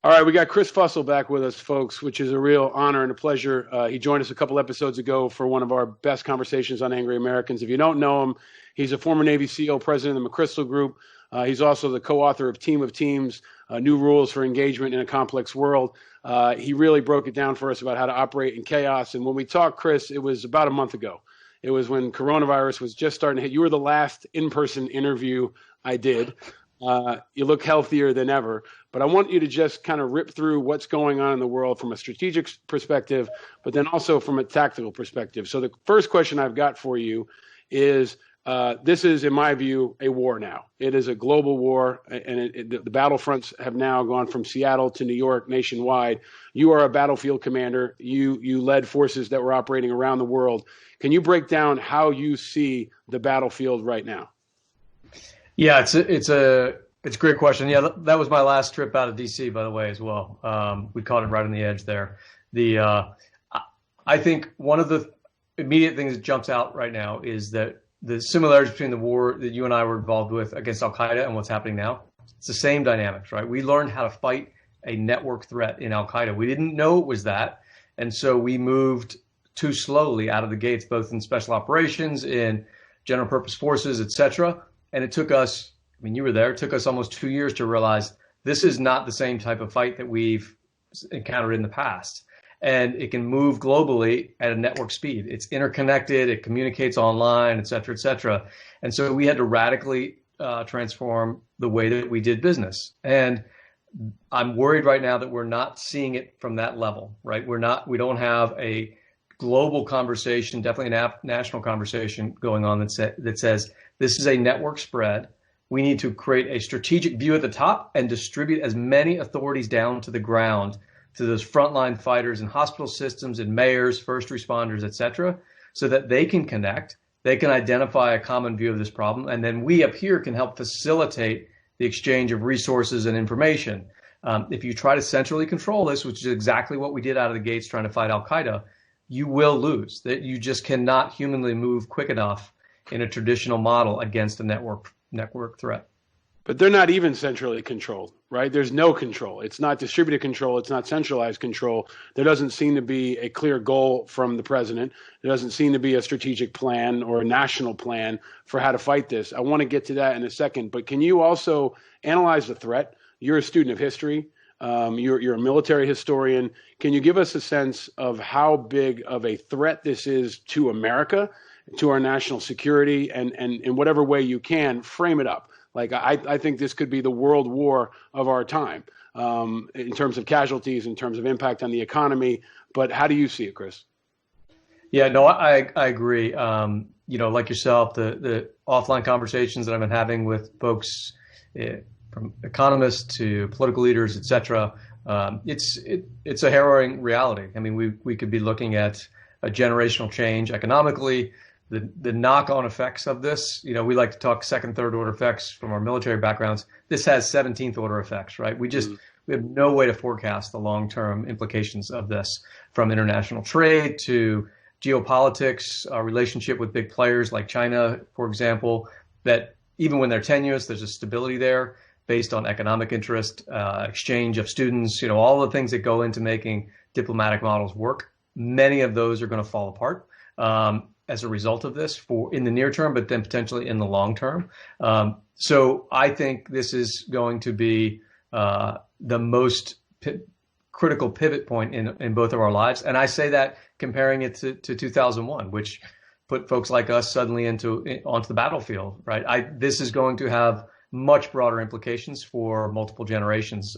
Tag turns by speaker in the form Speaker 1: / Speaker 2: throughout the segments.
Speaker 1: All right, we got Chris Fussell back with us, folks, which is a real honor and a pleasure. He joined us a couple episodes ago for one of our best conversations on Angry Americans. If you don't know him, he's a former Navy SEAL, president of the McChrystal Group. He's also the co-author of Team of Teams, New Rules for Engagement in a Complex World. He really broke it down for us about how to operate in chaos. And when we talked, Chris, it was about a month ago. It was when coronavirus was just starting to hit. You were the last in-person interview I did. You look healthier than ever, but I want you to just kind of rip through what's going on in the world from a strategic perspective, but then also from a tactical perspective. So the first question I've got for you is, this is, in my view, a war now. It is a global war, and the battlefronts have now gone from Seattle to New York nationwide. You are a battlefield commander. You led forces that were operating around the world. Can you break down how you see the battlefield right now?
Speaker 2: Yeah, it's a great question. Yeah, that was my last trip out of DC, by the way, as well. We caught it right on the edge there. I think one of the immediate things that jumps out right now is that the similarities between the war that you and I were involved with against Al Qaeda and what's happening now. It's the same dynamics, right? We learned how to fight a network threat in Al Qaeda. We didn't know it was that, and so we moved too slowly out of the gates, both in special operations, in general purpose forces, etc. And it took us, I mean, you were there, it took us almost 2 years to realize this is not the same type of fight that we've encountered in the past. And it can move globally at a network speed. It's interconnected, it communicates online, et cetera, et cetera. And so we had to radically transform the way that we did business. And I'm worried right now that we're not seeing it from that level, right? We don't have a global conversation, definitely a national conversation going on that says, this is a network spread. We need to create a strategic view at the top and distribute as many authorities down to the ground, to those frontline fighters in hospital systems and mayors, first responders, et cetera, so that they can connect, they can identify a common view of this problem, and then we up here can help facilitate the exchange of resources and information. If you try to centrally control this, which is exactly what we did out of the gates trying to fight Al Qaeda, you will lose. That you just cannot humanly move quick enough in a traditional model against a network threat.
Speaker 1: But they're not even centrally controlled, right? There's no control. It's not distributed control. It's not centralized control. There doesn't seem to be a clear goal from the president. There doesn't seem to be a strategic plan or a national plan for how to fight this. I want to get to that in a second, but can you also analyze the threat? You're a student of history. You're a military historian. Can you give us a sense of how big of a threat this is to America, to our national security, and in whatever way you can, frame it up? Like, I think this could be the world war of our time, in terms of casualties, in terms of impact on the economy. But how do you see it, Chris?
Speaker 2: Yeah, no, I agree. Like yourself, the offline conversations that I've been having with folks, from economists to political leaders, et cetera, it's a harrowing reality. I mean, we could be looking at a generational change economically. The knock-on effects of this, we like to talk second, third order effects from our military backgrounds. This has 17th order effects, right? We have no way to forecast the long-term implications of this, from international trade to geopolitics, our relationship with big players like China, for example, that even when they're tenuous, there's a stability there based on economic interest, exchange of students, all the things that go into making diplomatic models work. Many of those are going to fall apart as a result of this in the near term, but then potentially in the long term. So I think this is going to be the most critical pivot point in both of our lives. And I say that comparing it to 2001, which put folks like us suddenly onto the battlefield, right? This is going to have much broader implications for multiple generations.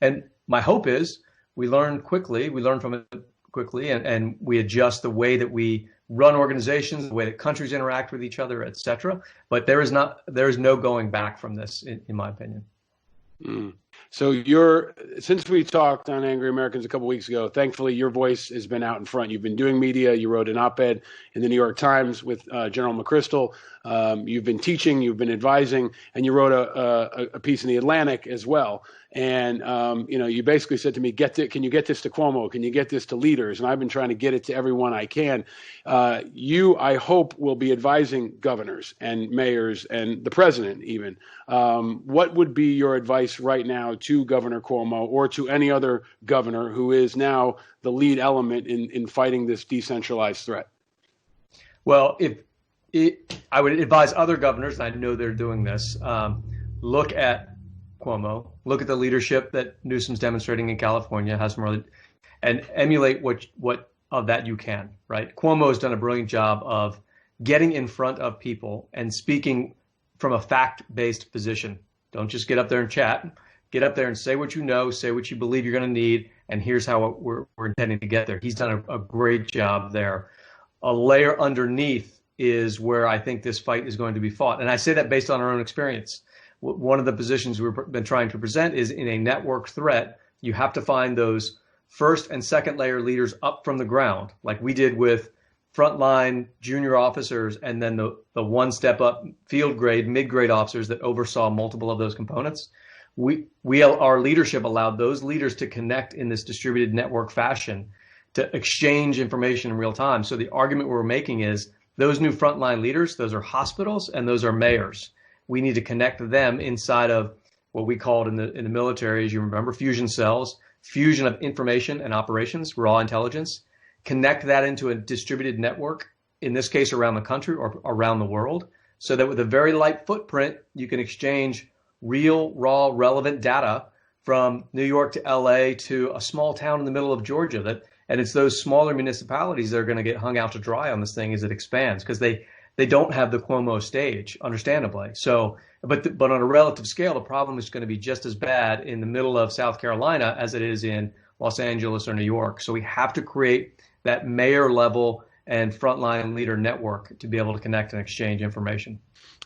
Speaker 2: And my hope is we learn from it quickly, and we adjust the way that we run organizations, the way that countries interact with each other, et cetera. But there is no going back from this, in my opinion.
Speaker 1: Mm. So since we talked on Angry Americans a couple of weeks ago, thankfully your voice has been out in front. You've been doing media. You wrote an op-ed in the New York Times with General McChrystal. You've been teaching, you've been advising, and you wrote a piece in the Atlantic as well. And you basically said to me, can you get this to Cuomo? Can you get this to leaders? And I've been trying to get it to everyone I can. You, I hope, will be advising governors and mayors and the president even. What would be your advice right now now to Governor Cuomo or to any other governor who is now the lead element in fighting this decentralized threat?
Speaker 2: Well, I would advise other governors, and I know they're doing this, look at Cuomo, look at the leadership that Newsom's demonstrating in California, and emulate what of that you can, right? Cuomo has done a brilliant job of getting in front of people and speaking from a fact-based position. Don't just get up there and chat. Get up there and say what you know, say what you believe you're going to need, and here's how we're intending to get there. He's done a great job there. A layer underneath is where I think this fight is going to be fought. And I say that based on our own experience. One of the positions we've been trying to present is in a network threat, you have to find those first and second layer leaders up from the ground, like we did with frontline junior officers, and then the one step up field grade, mid-grade officers that oversaw multiple of those components. Our leadership allowed those leaders to connect in this distributed network fashion to exchange information in real time. So the argument we're making is those new frontline leaders, those are hospitals and those are mayors. We need to connect them inside of what we called in the military, as you remember, fusion cells, fusion of information and operations, raw intelligence. Connect that into a distributed network, in this case around the country or around the world, so that with a very light footprint, you can exchange real, raw, relevant data from New York to LA to a small town in the middle of Georgia. And it's those smaller municipalities that are going to get hung out to dry on this thing as it expands, because they don't have the Cuomo stage, understandably. So, but on a relative scale, the problem is going to be just as bad in the middle of South Carolina as it is in Los Angeles or New York. So we have to create that mayor level and frontline leader network to be able to connect and exchange information.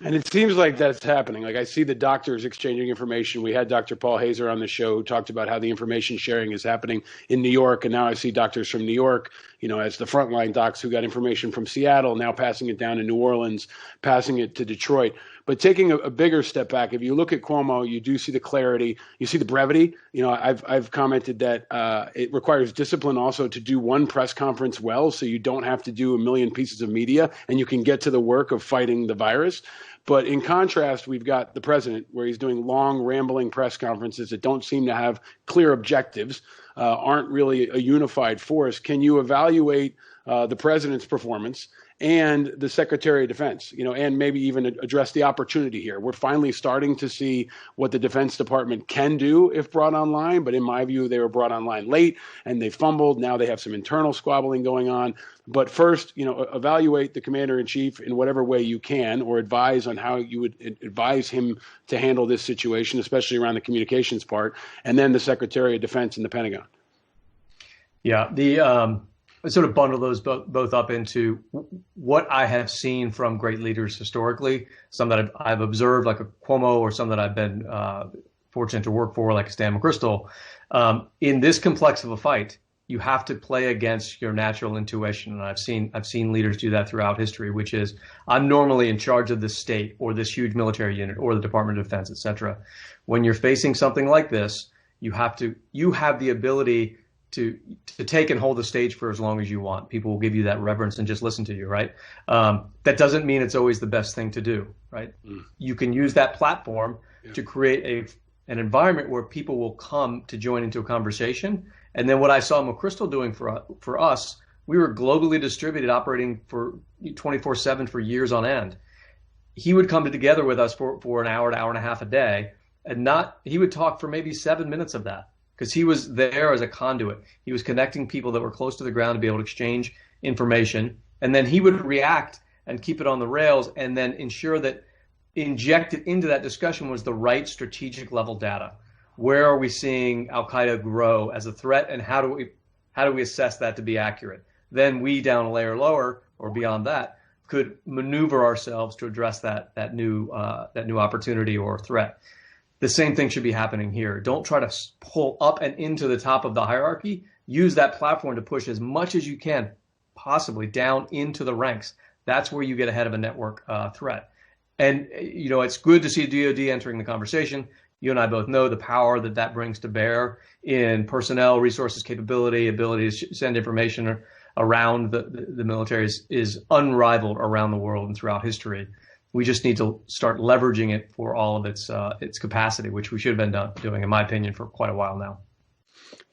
Speaker 1: And it seems like that's happening. Like I see the doctors exchanging information. We had Dr. Paul Hazer on the show who talked about how the information sharing is happening in New York. And now I see doctors from New York, as the frontline docs who got information from Seattle, now passing it down to New Orleans, passing it to Detroit. But taking a bigger step back, if you look at Cuomo, you do see the clarity, you see the brevity. I've commented that it requires discipline also to do one press conference well, so you don't have to do a million pieces of media and you can get to the work of fighting the virus. But in contrast, we've got the president where he's doing long, rambling press conferences that don't seem to have clear objectives, aren't really a unified force. Can you evaluate the president's performance and the Secretary of Defense, and maybe even address the opportunity here? We're finally starting to see what the Defense Department can do if brought online. But in my view, they were brought online late and they fumbled. Now they have some internal squabbling going on. But first, evaluate the commander in chief in whatever way you can, or advise on how you would advise him to handle this situation, especially around the communications part, and then the Secretary of Defense and the Pentagon.
Speaker 2: Yeah, I sort of bundle those both up into what I have seen from great leaders historically, some that I've observed like a Cuomo, or some that I've been fortunate to work for like Stan McChrystal. In this complex of a fight, you have to play against your natural intuition. And I've seen leaders do that throughout history, which is I'm normally in charge of this state or this huge military unit or the Department of Defense, et cetera. When you're facing something like this, you have the ability to take and hold the stage for as long as you want. People will give you that reverence and just listen to you, right? That doesn't mean it's always the best thing to do, right? You can use that platform to create an environment where people will come to join into a conversation. And then what I saw McChrystal doing for us, we were globally distributed, operating for 24/7 for years on end. He would come together with us for an hour to hour and a half a day, and he would talk for maybe 7 minutes of that, because he was there as a conduit. He was connecting people that were close to the ground to be able to exchange information. And then he would react and keep it on the rails, and then ensure that injected into that discussion was the right strategic level data. Where are we seeing Al-Qaeda grow as a threat, and how do we assess that to be accurate? Then we, down a layer lower or beyond that, could maneuver ourselves to address that new opportunity or threat. The same thing should be happening here. Don't try to pull up and into the top of the hierarchy. Use that platform to push as much as you can possibly down into the ranks. That's where you get ahead of a network threat. And, it's good to see DoD entering the conversation. You and I both know the power that brings to bear in personnel, resources, capability, ability to send information around the military is unrivaled around the world and throughout history. We just need to start leveraging it for all of its capacity, which we should have been doing, in my opinion, for quite a while now.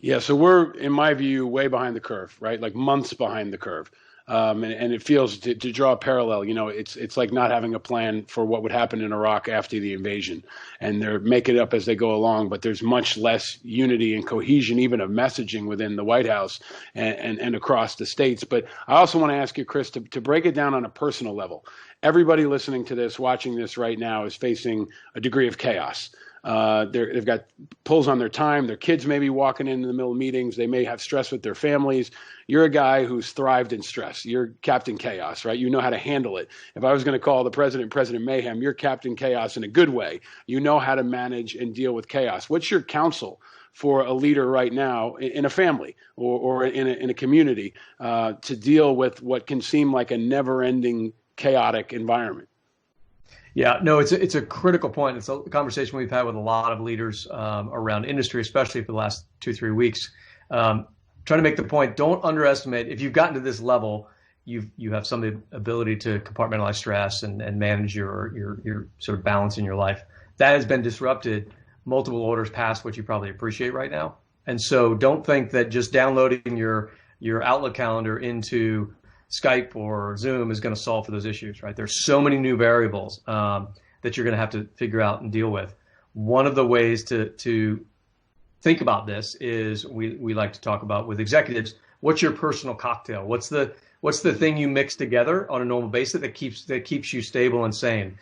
Speaker 1: Yeah, so we're, in my view, way behind the curve, right? Like months behind the curve. And it feels, to draw a parallel, it's like not having a plan for what would happen in Iraq after the invasion. And they're making it up as they go along, but there's much less unity and cohesion, even of messaging within the White House and across the states. But I also want to ask you, Chris, to break it down on a personal level. Everybody listening to this, watching this right now, is facing a degree of chaos. They've got pulls on their time. Their kids may be walking in the middle of meetings. They may have stress with their families. You're a guy who's thrived in stress. You're Captain Chaos, right? You know how to handle it. If I was going to call the president President Mayhem, you're Captain Chaos in a good way. You know how to manage and deal with chaos. What's your counsel for a leader right now in a family or in a community to deal with what can seem like a never-ending chaotic environment?
Speaker 2: Yeah, no, it's a critical point. It's a conversation we've had with a lot of leaders around industry, especially for the last 2-3 weeks. Trying to make the point, don't underestimate, if you've gotten to this level, you have some ability to compartmentalize stress and manage your sort of balance in your life. That has been disrupted multiple orders past what you probably appreciate right now. And so don't think that just downloading your Outlook calendar into Skype or Zoom is going to solve for those issues, right? There's so many new variables that you're going to have to figure out and deal with. One of the ways to think about this is we like to talk about with executives, what's your personal cocktail? What's the thing you mix together on a normal basis that keeps you stable and sane?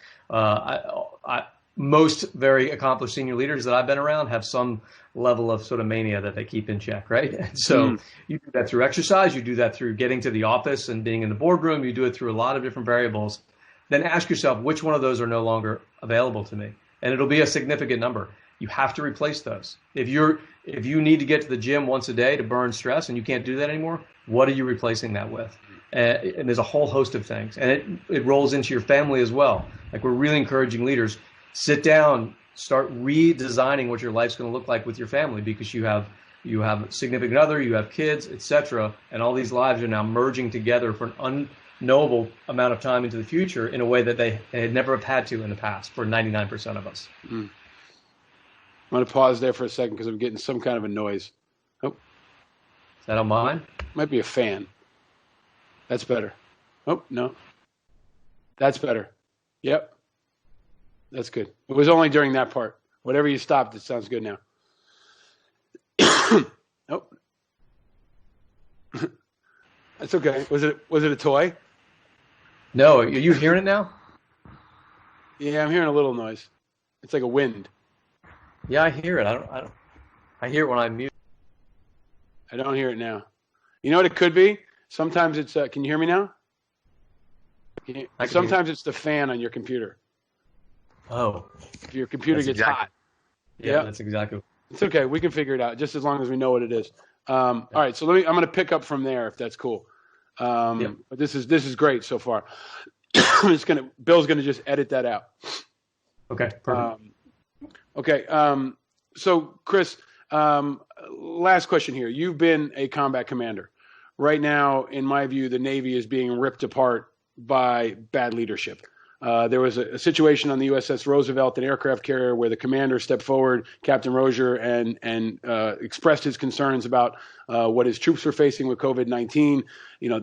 Speaker 2: Most very accomplished senior leaders that I've been around have some level of sort of mania that they keep in check, right? And so you do that through exercise, you do that through getting to the office and being in the boardroom, you do it through a lot of different variables. Then ask yourself, which one of those are no longer available to me? And it'll be a significant number. You have to replace those. If you need to get to the gym once a day to burn stress and you can't do that anymore, what are you replacing that with? And there's a whole host of things. And it rolls into your family as well. Like, we're really encouraging leaders, sit down, start redesigning what your life's going to look like with your family, because you have a significant other, you have kids, etc., and all these lives are now merging together for an unknowable amount of time into the future in a way that they had never have had to in the past for 99% of us.
Speaker 1: I'm going to pause there for a second because I'm getting some kind of a noise. Oh,
Speaker 2: is that on mine?
Speaker 1: Might be a fan. That's better. Oh, no. That's better. Yep. That's good. It was only during that part. Whatever you stopped, it sounds good now. Oh. That's okay. Was it a toy?
Speaker 2: No. Are you hearing it now?
Speaker 1: Yeah, I'm hearing a little noise. It's like a wind.
Speaker 2: Yeah, I hear it. I hear it when I mute.
Speaker 1: I don't hear it now. You know what it could be? Sometimes it's can you hear me now? Sometimes it's the fan on your computer.
Speaker 2: Oh.
Speaker 1: If your computer gets hot.
Speaker 2: Yeah, that's exactly.
Speaker 1: It's okay. We can figure it out just as long as we know what it is. All right. So I'm going to pick up from there if that's cool. But this is great so far. Bill's going to just edit that out.
Speaker 2: Okay. Perfect.
Speaker 1: Okay. So Chris, last question here. You've been a combat commander. Right now, in my view, the Navy is being ripped apart by bad leadership. There was a situation on the USS Roosevelt, an aircraft carrier, where the commander stepped forward, Captain Rozier, and expressed his concerns about what his troops were facing with COVID-19.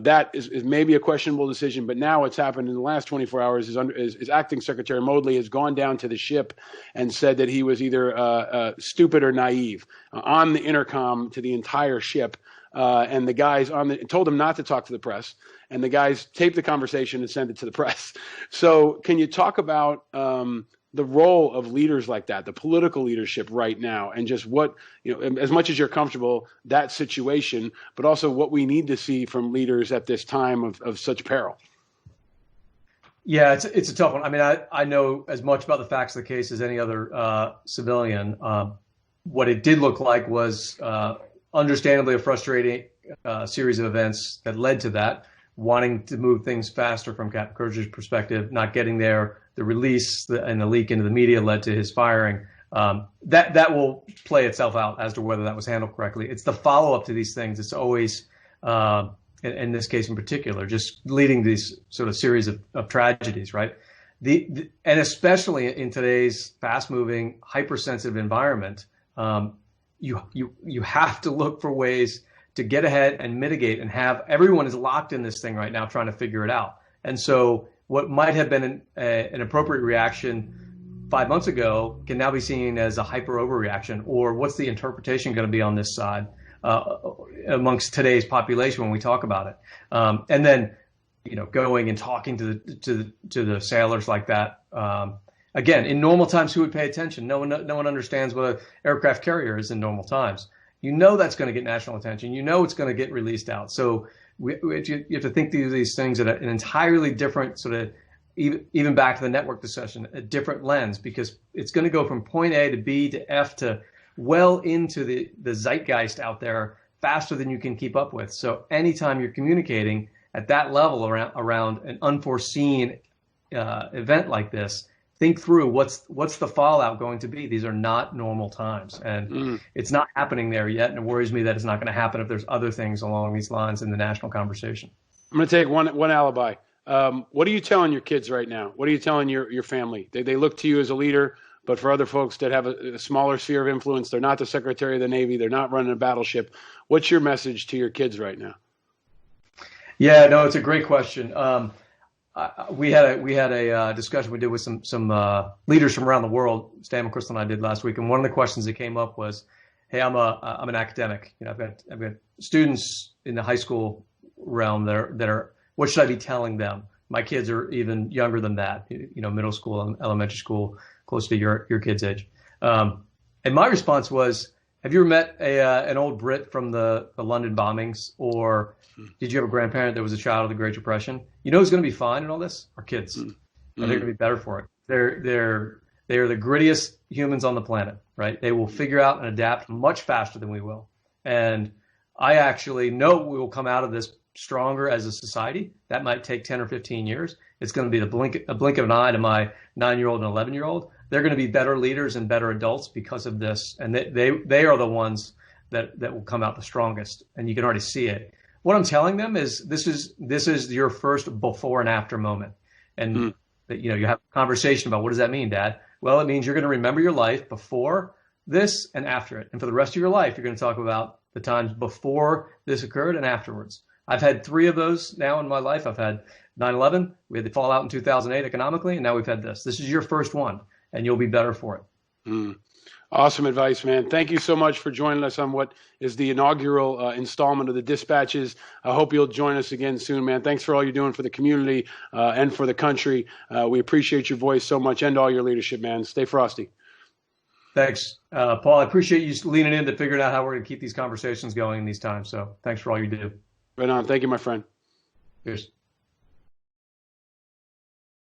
Speaker 1: That is maybe a questionable decision, but now what's happened in the last 24 hours is Acting Secretary Modly has gone down to the ship and said that he was either stupid or naive on the intercom to the entire ship. And the guys told him not to talk to the press, and the guys taped the conversation and sent it to the press. So can you talk about the role of leaders like that, the political leadership right now, and just what, as much as you're comfortable, that situation, but also what we need to see from leaders at this time of such peril?
Speaker 2: Yeah, it's a tough one. I mean, I know as much about the facts of the case as any other civilian. What it did look like was understandably a frustrating series of events that led to that, wanting to move things faster from Captain Crozier's perspective, not getting there. The release and the leak into the media led to his firing. That will play itself out as to whether that was handled correctly. It's the follow-up to these things. It's always, in this case in particular, just leading these sort of series of tragedies, right? And especially in today's fast-moving, hypersensitive environment, you have to look for ways to get ahead and mitigate, and have everyone is locked in this thing right now trying to figure it out. And so what might have been an appropriate reaction 5 months ago can now be seen as a hyper overreaction, or what's the interpretation going to be on this side amongst today's population when we talk about it. And then, going and talking to the sailors like that. Again, in normal times, who would pay attention? No one understands what an aircraft carrier is in normal times. That's going to get national attention. It's going to get released out. So you have to think through these things at an entirely different sort of, even back to the network discussion, a different lens, because it's going to go from point A to B to F to well into the zeitgeist out there faster than you can keep up with. So anytime you're communicating at that level around an unforeseen event like this, think through what's the fallout going to be. These are not normal times, and it's not happening there yet. And it worries me that it's not going to happen if there's other things along these lines in the national conversation.
Speaker 1: I'm going to take one alibi. What are you telling your kids right now? What are you telling your family? They look to you as a leader, but for other folks that have a smaller sphere of influence, they're not the Secretary of the Navy, they're not running a battleship. What's your message to your kids right now?
Speaker 2: Yeah, no, it's a great question. We had a discussion we did with some leaders from around the world. Stan McChrystal and I did last week, and one of the questions that came up was, "Hey, I'm an academic. I've got students in the high school realm that are. What should I be telling them? My kids are even younger than that. Middle school and elementary school, close to your kids' age." And my response was, "Have you ever met an old Brit from the London bombings, or did you have a grandparent that was a child of the Great Depression? Who's going to be fine in all this? Our kids. And they're going to be better for it. They're the grittiest humans on the planet, right? They will figure out and adapt much faster than we will. And I actually know we will come out of this stronger as a society. That might take 10 or 15 years. It's going to be a blink of an eye to my 9-year-old and 11-year-old. They're going to be better leaders and better adults because of this. And they are the ones that will come out the strongest. And you can already see it. What I'm telling them is this is your first before and after moment. And you have a conversation about, what does that mean, Dad? Well, it means you're going to remember your life before this and after it. And for the rest of your life, you're going to talk about the times before this occurred and afterwards. I've had 3 of those now in my life. I've had 9/11. We had the fallout in 2008 economically, and now we've had this. This is your first one, and you'll be better for it.
Speaker 1: Awesome advice, man. Thank you so much for joining us on what is the inaugural installment of the Dispatches. I hope you'll join us again soon, man. Thanks for all you're doing for the community and for the country. We appreciate your voice so much and all your leadership, man. Stay frosty.
Speaker 2: Thanks, Paul. I appreciate you leaning in to figuring out how we're going to keep these conversations going in these times. So thanks for all you do.
Speaker 1: Right on. Thank you, my friend.
Speaker 2: Cheers.